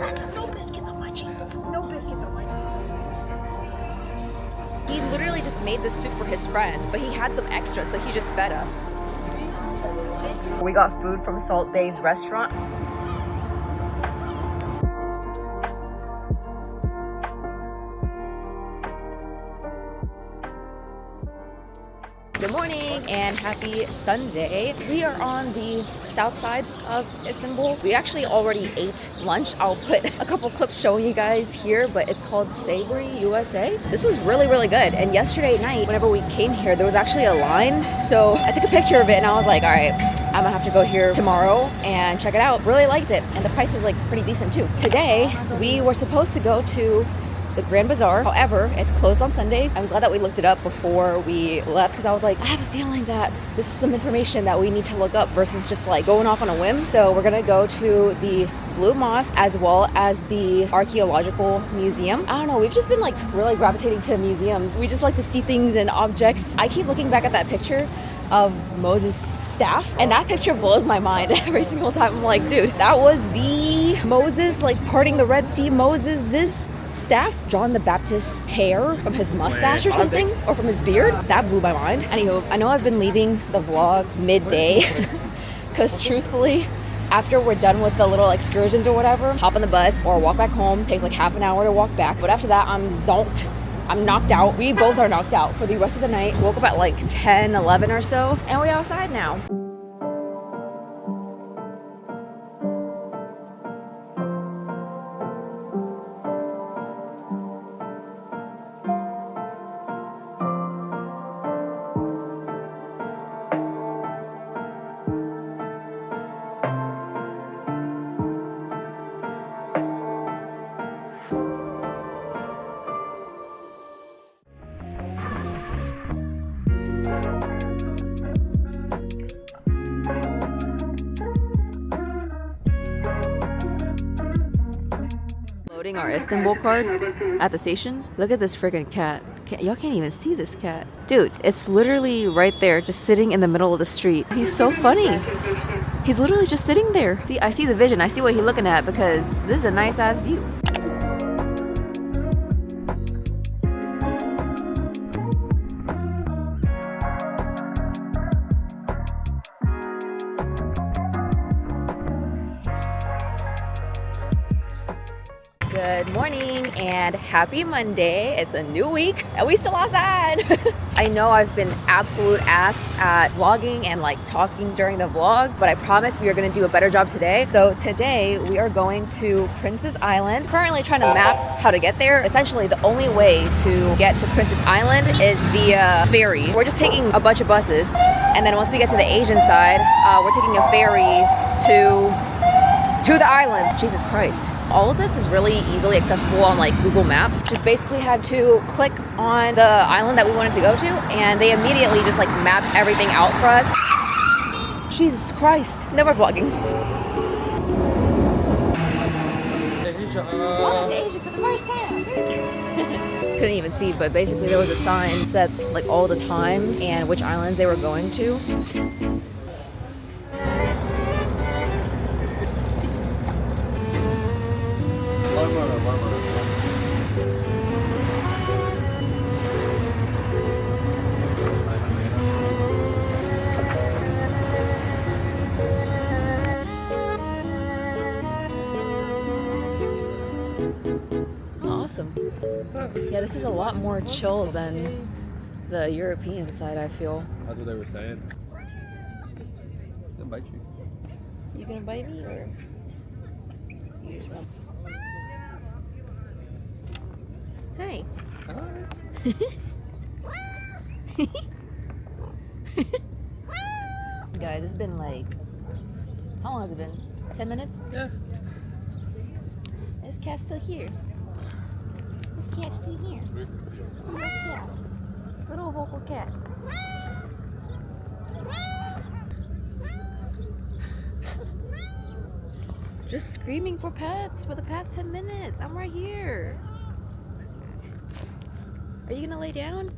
No biscuits on my cheeks. No biscuits on my He literally just made this soup for his friend, but he had some extra, so he just fed us. We got food from Salt Bay's restaurant. Good morning and happy Sunday. We are on the south side of Istanbul. We actually already ate lunch. I'll put a couple clips showing you guys here, but it's called Savory USA. This was really, really good. And yesterday night, whenever we came here, there was actually a line. So I took a picture of it and I was like, all right, I'm gonna have to go here tomorrow and check it out. Really liked it. And the price was like pretty decent too. Today, we were supposed to go to the Grand Bazaar. However, it's closed on Sundays. I'm glad that we looked it up before we left because I was like, I have a feeling that this is some information that we need to look up versus just like going off on a whim. So we're gonna go to the Blue Mosque as well as the Archaeological Museum. I don't know, we've just been like really gravitating to museums. We just like to see things and objects. I keep looking back at that picture of Moses' staff, and that picture blows my mind every single time. I'm like, dude, that was the Moses like parting the Red Sea Moses's staff. John the Baptist's hair from his mustache or something, or from his beard. That blew my mind. Anywho, I know I've been leaving the vlogs midday because truthfully, after we're done with the little excursions or whatever, hop on the bus or walk back home. Takes like half an hour to walk back, but after that I'm zonked. I'm knocked out. We both are knocked out for the rest of the night. Woke up at like 10, 11 or so, and we're outside now. Loading our Istanbul card at the station. Look at this friggin' cat. Y'all can't even see this cat. Dude, it's literally right there, just sitting in the middle of the street. He's so funny. He's literally just sitting there. See, I see the vision. I see what he's looking at because this is a nice ass view. Good morning and happy Monday. It's a new week and we still outside. I know I've been absolute ass at vlogging and like talking during the vlogs, but I promise we are going to do a better job today. So today we are going to Princess Island. Currently trying to map how to get there. Essentially the only way to get to Princess Island is via ferry. We're just taking a bunch of buses, and then once we get to the Asian side, we're taking a ferry to the island. Jesus Christ. All of this is really easily accessible on like Google Maps. Just basically had to click on the island that we wanted to go to, and they immediately just like mapped everything out for us. Jesus Christ. No more vlogging. Welcome to Asia for the first time. Couldn't even see, but basically there was a sign that said like all the times and which islands they were going to. Awesome. Yeah, this is a lot more chill than the European side, I feel. That's what they were saying. They'll bite you. You gonna bite me or you just run? Hi. Guys, it's been like, how long has it been? 10 minutes? Yeah. This cat's still here. This cat's still here. Little cat. Little vocal cat. Just screaming for pets for the past 10 minutes. I'm right here. Are you gonna lay down?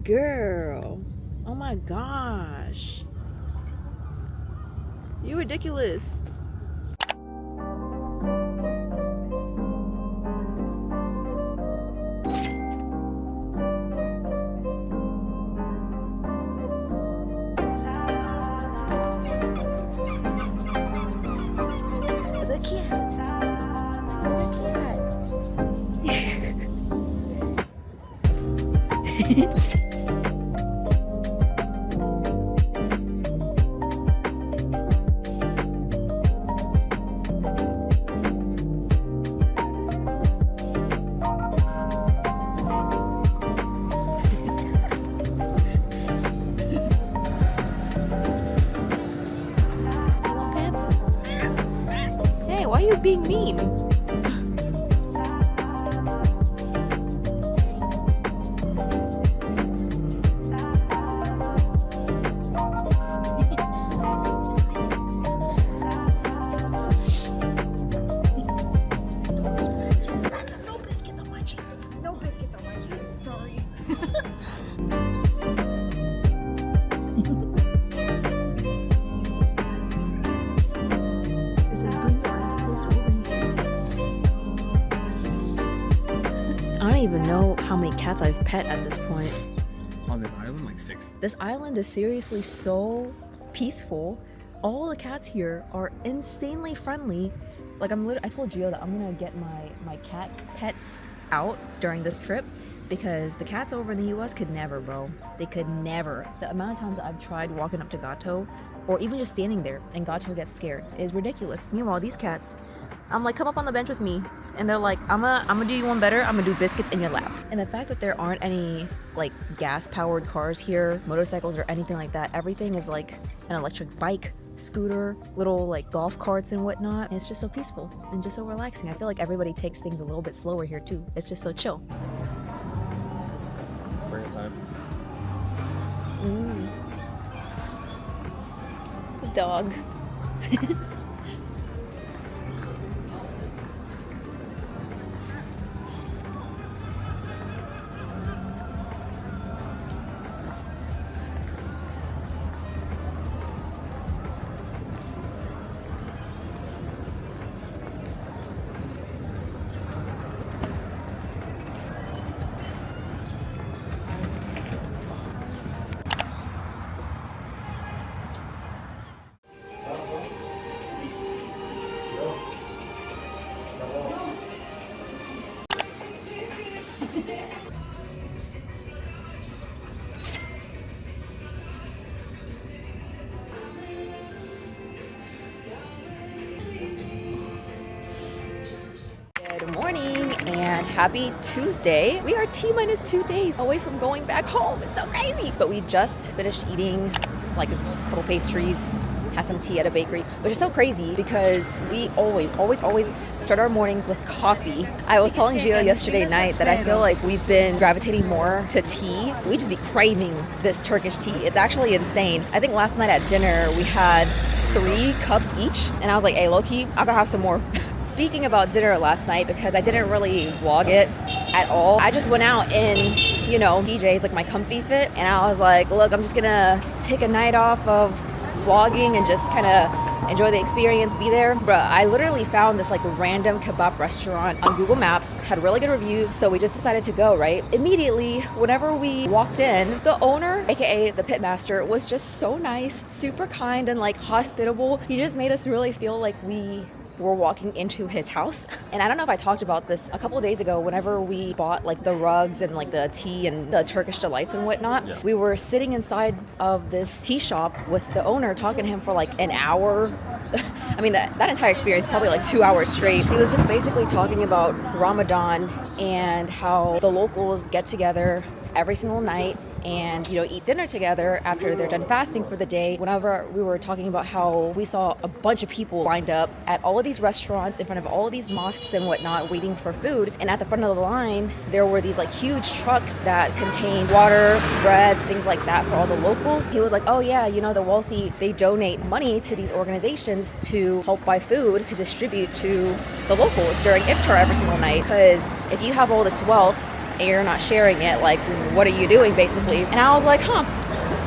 Girl. Oh my gosh. You ridiculous. The cat. The cat. Why are you being mean? No biscuits on my jeans. No biscuits on my jeans. Sorry. I don't even know how many cats I've pet at this point. On this island, like 6. This island is seriously so peaceful. All the cats here are insanely friendly. Like I told Gio that I'm gonna get my cat pets out during this trip because the cats over in the US could never, bro. They could never. The amount of times I've tried walking up to Gato or even just standing there and Gato gets scared is ridiculous. Meanwhile, these cats, I'm like, come up on the bench with me. And they're like, I'm gonna do you one better. I'm gonna do biscuits in your lap. And the fact that there aren't any like gas powered cars here, motorcycles or anything like that, everything is like an electric bike, scooter, little like golf carts and whatnot. And it's just so peaceful and just so relaxing. I feel like everybody takes things a little bit slower here too. It's just so chill. Bring it time. The dog. Good morning and happy Tuesday. We are T-minus 2 days away from going back home. It's so crazy. But we just finished eating like a couple pastries, had some tea at a bakery, which is so crazy because we always start our mornings with coffee. I was telling Gio yesterday night that I feel like we've been gravitating more to tea. We just be craving this Turkish tea. It's actually insane. I think last night at dinner we had 3 cups each and I was like, hey, low-key, I'm gonna have some more. Speaking about dinner last night, because I didn't really vlog it at all, I just went out in, you know, PJs, like my comfy fit, and I was like, look, I'm just gonna take a night off of vlogging and just kind of enjoy the experience, be there. Bruh, I literally found this like random kebab restaurant on Google Maps, had really good reviews, so we just decided to go, right? Immediately, whenever we walked in, the owner, aka the pitmaster, was just so nice, super kind and like hospitable. He just made us really feel like we were walking into his house. And I don't know if I talked about this a couple of days ago, whenever we bought like the rugs and like the tea and the Turkish delights and whatnot. Yeah. We were sitting inside of this tea shop with the owner, talking to him for like an hour. I mean, that entire experience, probably like 2 hours straight. He was just basically talking about Ramadan and how the locals get together every single night and, you know, eat dinner together after they're done fasting for the day. Whenever we were talking about how we saw a bunch of people lined up at all of these restaurants in front of all of these mosques and whatnot waiting for food, and at the front of the line there were these like huge trucks that contained water, bread, things like that for all the locals. He was like, oh yeah, you know, the wealthy, they donate money to these organizations to help buy food to distribute to the locals during iftar every single night, because if you have all this wealth and you're not sharing it, like, what are you doing, basically? And I was like, huh,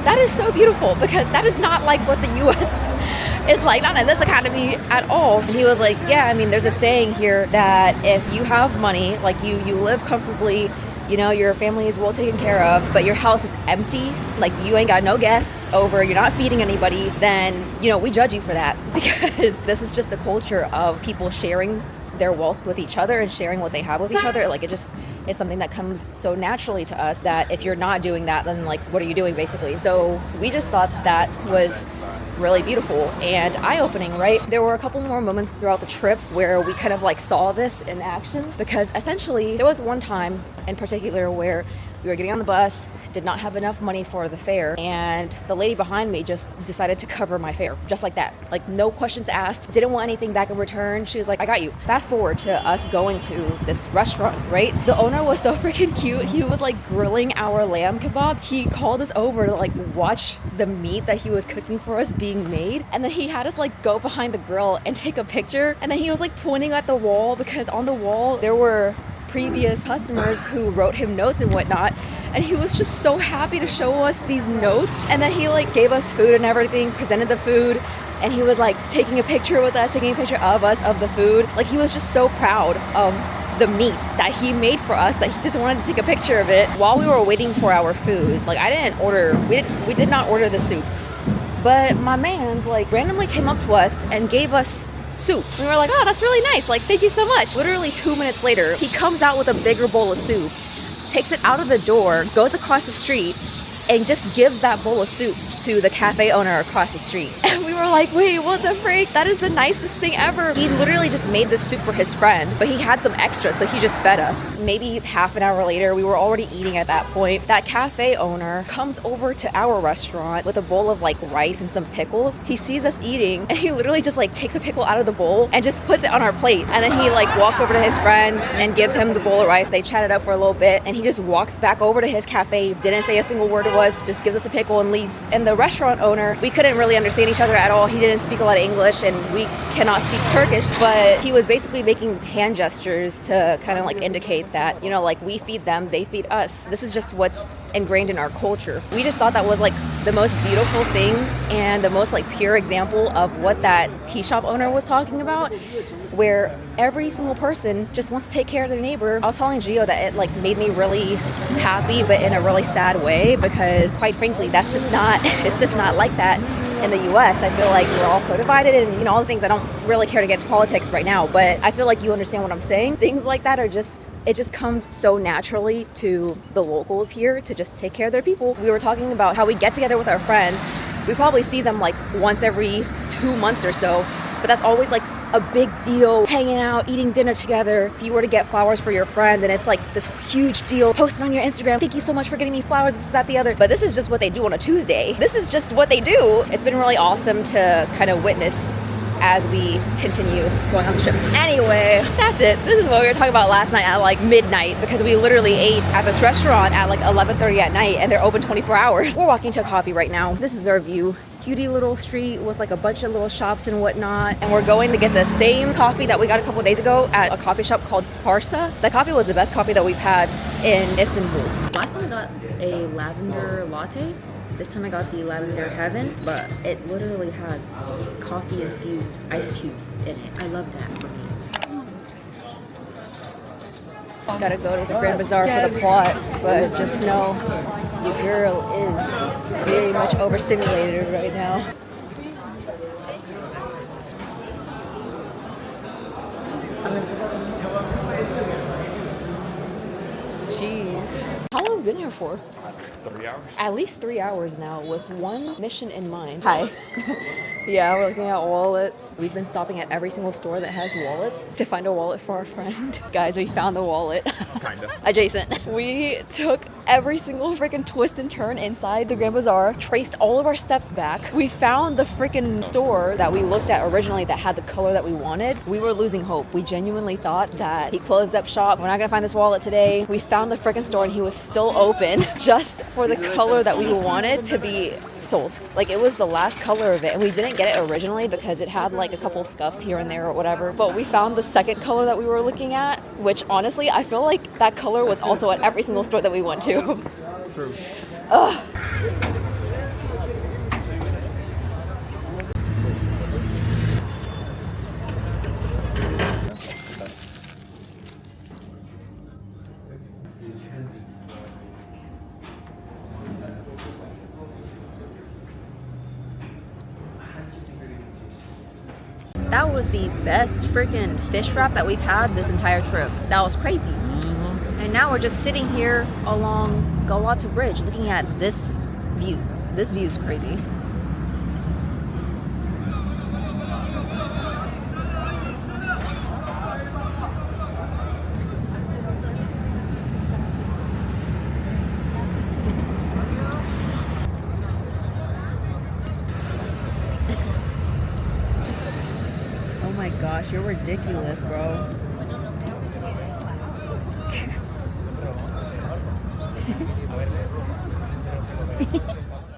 that is so beautiful, because that is not like what the US is like, not in this economy at all. And he was like, yeah, I mean, there's a saying here that if you have money, like you live comfortably, you know, your family is well taken care of, but your house is empty, like you ain't got no guests over, you're not feeding anybody, then, you know, we judge you for that, because this is just a culture of people sharing their wealth with each other and sharing what they have with each other. Like, it just is something that comes so naturally to us that if you're not doing that, then like, what are you doing, basically? So we just thought that was really beautiful and eye-opening, right? There were a couple more moments throughout the trip where we kind of like saw this in action, because essentially there was one time in particular where we were getting on the bus, did not have enough money for the fare, and the lady behind me just decided to cover my fare, just like that. Like, no questions asked, didn't want anything back in return. She was like, I got you. Fast forward to us going to this restaurant, right? The owner was so freaking cute. He was like grilling our lamb kebabs. He called us over to like watch the meat that he was cooking for us being made, and then he had us like go behind the grill and take a picture, and then he was like pointing at the wall, because on the wall there were previous customers who wrote him notes and whatnot, and he was just so happy to show us these notes. And then he like gave us food and everything, presented the food, and he was like taking a picture with us, taking a picture of us, of the food. Like, he was just so proud of the meat that he made for us that he just wanted to take a picture of it. While we were waiting for our food, like, we did not order the soup, but my man like randomly came up to us and gave us soup. We were like, oh, that's really nice, like, thank you so much. Literally 2 minutes later, he comes out with a bigger bowl of soup, takes it out of the door, goes across the street, and just gives that bowl of soup to the cafe owner across the street. And we were like, wait, what the freak? That is the nicest thing ever. He literally just made this soup for his friend, but he had some extra, so he just fed us. Maybe half an hour later, we were already eating at that point. That cafe owner comes over to our restaurant with a bowl of like rice and some pickles. He sees us eating, and he literally just like takes a pickle out of the bowl and just puts it on our plate. And then he like walks over to his friend and gives him the bowl of rice. They chatted up for a little bit, and he just walks back over to his cafe, didn't say a single word to us, just gives us a pickle and leaves. And the restaurant owner, we couldn't really understand each other at all. He didn't speak a lot of English, and we cannot speak Turkish, but he was basically making hand gestures to kind of like indicate that, you know, like, we feed them, they feed us. This is just what's ingrained in our culture. We just thought that was like the most beautiful thing and the most like pure example of what that tea shop owner was talking about, where every single person just wants to take care of their neighbor. I was telling Gio that it like made me really happy, but in a really sad way, because quite frankly, that's just not, it's just not like that in the US. I feel like we're all so divided, and, you know, all the things. I don't really care to get into politics right now, but I feel like you understand what I'm saying. Things like that are just, it just comes so naturally to the locals here to just take care of their people. We were talking about how we get together with our friends. We probably see them like once every 2 months or so, but that's always like a big deal, hanging out, eating dinner together. If you were to get flowers for your friend, then it's like this huge deal. Post it on your Instagram. Thank you so much for getting me flowers, this, that, the other. But this is just what they do on a Tuesday. This is just what they do. It's been really awesome to kind of witness as we continue going on the trip. Anyway, that's it. This is what we were talking about last night at like midnight, because we literally ate at this restaurant at like 11:30 at night, and they're open 24 hours. We're walking to a coffee right now. This is our view. Cutie little street with like a bunch of little shops and whatnot. And we're going to get the same coffee that we got a couple days ago at a coffee shop called Parsa. The coffee was the best coffee that we've had in Istanbul. Last time I got a lavender latte. This time I got the Lavender Heaven, but it literally has coffee infused ice cubes in it. I love that for me. Gotta go to the Grand Bazaar for the plot, but just know your girl is very much overstimulated right now. Jeez. How long have we been here for? 3 hours. At least 3 hours now, with one mission in mind. Hi. Yeah, we're looking at wallets. We've been stopping at every single store that has wallets to find a wallet for our friend. Guys, we found the wallet. Kinda. Adjacent. We took every single freaking twist and turn inside the Grand Bazaar, traced all of our steps back. We found the freaking store that we looked at originally that had the color that we wanted. We were losing hope. We genuinely thought that he closed up shop. We're not gonna find this wallet today. We found the freaking store and he was still open just for the color that we wanted to be sold. Like, it was the last color of it, and we didn't get it originally because it had like a couple scuffs here and there or whatever, but we found the second color that we were looking at which honestly, I feel like that color was also at every single store that we went to. True. Ugh. That was the best freaking fish wrap that we've had this entire trip. That was crazy. And now we're just sitting here along Galata Bridge looking at this view. This view is crazy. Oh my gosh, you're ridiculous, bro.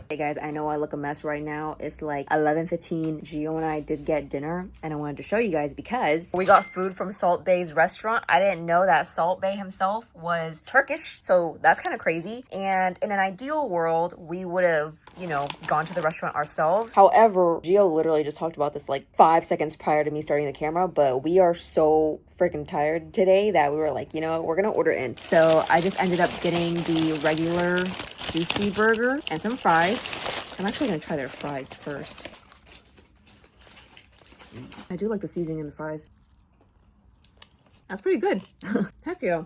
Hey guys, I know I look a mess right now. It's like 11:15. Gio and I did get dinner and I wanted to show you guys because we got food from Salt Bay's restaurant. I didn't know that Salt Bay himself was Turkish, so that's kind of crazy. And in an ideal world, we would have, you know, gone to the restaurant ourselves. However, Gio literally just talked about this like 5 seconds prior to me starting the camera, but we are so freaking tired today that we were like, you know, we're gonna order in. So I just ended up getting the regular juicy burger and some fries. I'm actually gonna try their fries first. I do like the seasoning in the fries. That's pretty good. Heck yeah.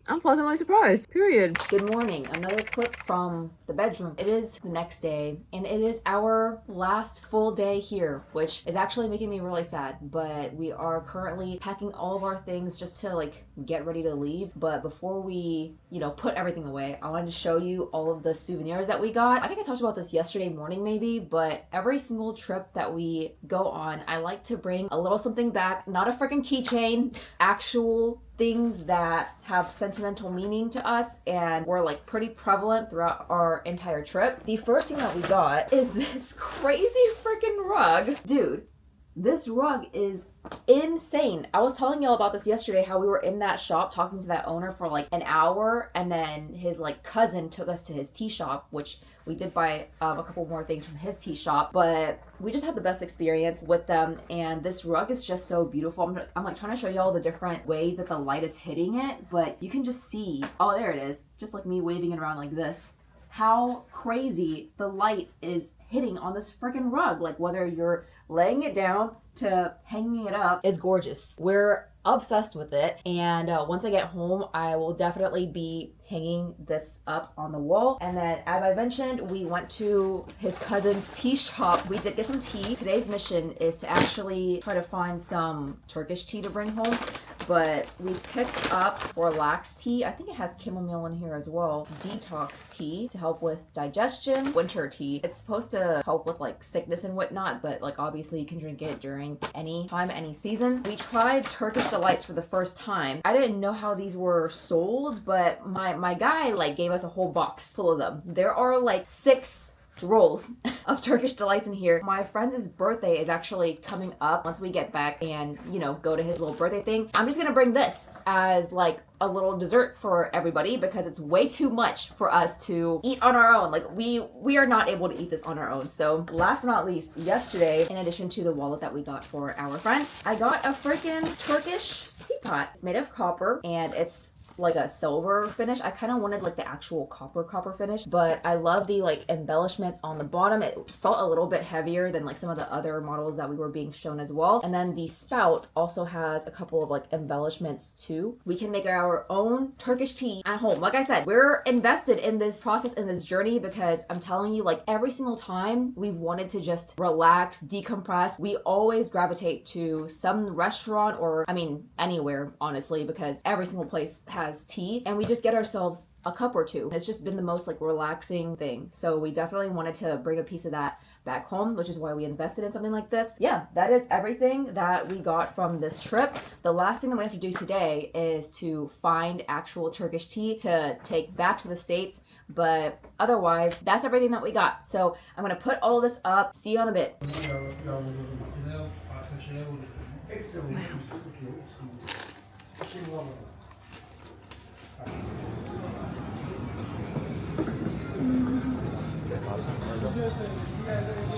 I'm pleasantly surprised, period. Good morning, another clip from the bedroom. It is the next day, and it is our last full day here, which is actually making me really sad, but we are currently packing all of our things just to like get ready to leave. But before we, you know, put everything away, I wanted to show you all of the souvenirs that we got. I think I talked about this yesterday morning maybe, but every single trip that we go on, I like to bring a little something back, not a freaking keychain, actual things that have sentimental meaning to us and were like pretty prevalent throughout our entire trip. The first thing that we got is this crazy freaking rug. Dude, this rug is insane. I was telling y'all about this yesterday, how we were in that shop talking to that owner for like an hour, and then his like cousin took us to his tea shop, which we did buy a couple more things from his tea shop, but we just had the best experience with them. And this rug is just so beautiful. I'm like trying to show you all the different ways that the light is hitting it, but you can just see, oh, there it is, just like me waving it around like this, how crazy the light is hitting on this freaking rug. Like whether you're laying it down to hanging it up, is gorgeous. We're obsessed with it, and once I get home I will definitely be hanging this up on the wall. And then, as I mentioned, we went to his cousin's tea shop. We did get some tea. Today's mission is to actually try to find some Turkish tea to bring home, but we picked up relax tea. I think it has chamomile in here as well. Detox tea to help with digestion. Winter tea. It's supposed to help with like sickness and whatnot, but like obviously you can drink it during any time, any season. We tried Turkish Delights for the first time. I didn't know how these were sold, but my guy like gave us a whole box full of them. There are like 6 rolls of Turkish Delights in here. My friend's birthday is actually coming up once we get back and, you know, go to his little birthday thing. I'm just gonna bring this as like a little dessert for everybody because it's way too much for us to eat on our own. Like we are not able to eat this on our own. So last but not least, yesterday, in addition to the wallet that we got for our friend, I got a freaking Turkish teapot. It's made of copper and it's like a silver finish. I kind of wanted like the actual copper finish, but I love the like embellishments on the bottom. It felt a little bit heavier than like some of the other models that we were being shown as well. And then the spout also has a couple of like embellishments too. We can make our own Turkish tea at home. Like I said, we're invested in this process, in this journey, because I'm telling you, like every single time we've wanted to just relax, decompress, we always gravitate to some restaurant, or I mean anywhere honestly, because every single place has tea, and we just get ourselves a cup or two. It's just been the most like relaxing thing. So we definitely wanted to bring a piece of that back home, which is why we invested in something like this. Yeah, that is everything that we got from this trip. The last thing that we have to do today is to find actual Turkish tea to take back to the States, but otherwise that's everything that we got. So I'm gonna put all of this up. See you in a bit.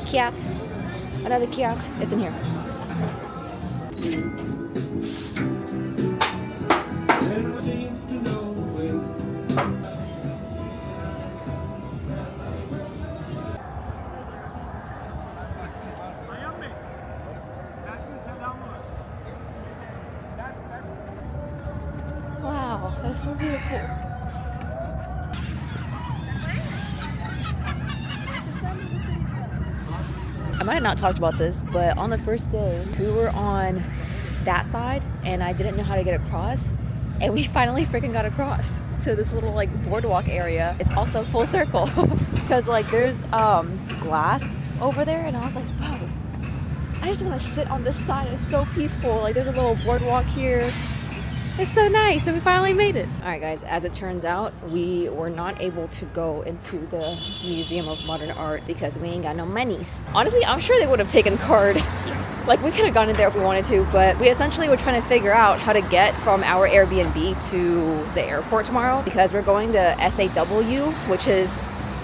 Cat. Another cat. It's in here. Wow, that's so beautiful. I might have not talked about this, but on the first day, we were on that side and I didn't know how to get across. And we finally freaking got across to this little like boardwalk area. It's also full circle because like there's glass over there and I was like, whoa, I just want to sit on this side. It's so peaceful. Like there's a little boardwalk here. It's so nice, and we finally made it. All right, guys, as it turns out, we were not able to go into the Museum of Modern Art because we ain't got no monies. Honestly, I'm sure they would have taken card. Like, we could have gone in there if we wanted to, but we essentially were trying to figure out how to get from our Airbnb to the airport tomorrow because we're going to SAW, which is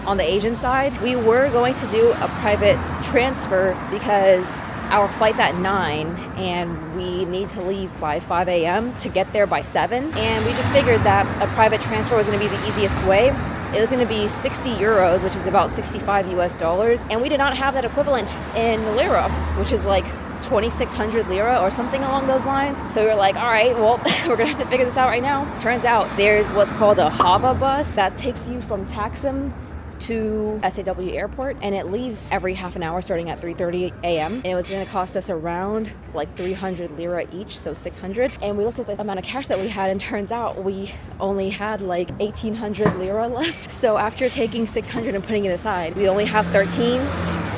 on the Asian side. We were going to do a private transfer because our flight's at 9 and we need to leave by 5 a.m. to get there by 7. And we just figured that a private transfer was going to be the easiest way. It was going to be 60 euros, which is about 65 US dollars. And we did not have that equivalent in lira, which is like 2,600 lira or something along those lines. So we were like, all right, well, we're gonna have to figure this out right now. Turns out there's what's called a Hava bus that takes you from Taksim to SAW airport, and it leaves every half an hour starting at 3:30 a.m. and it was going to cost us around like 300 lira each, so 600. And we looked at the amount of cash that we had and turns out we only had like 1,800 lira left. So after taking 600 and putting it aside, we only have 13,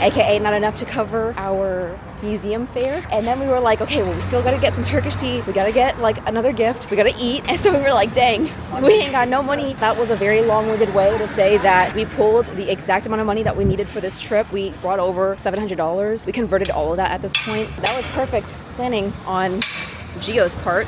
aka not enough to cover our museum fare. And then we were like, okay, well, we still gotta get some Turkish tea, we gotta get like another gift, we gotta eat. And so we were like, dang, we ain't got no money. That was a very long-winded way to say that we pulled the exact amount of money that we needed for this trip. We brought over $700. We converted all of that at this point. That was perfect planning on Gio's part.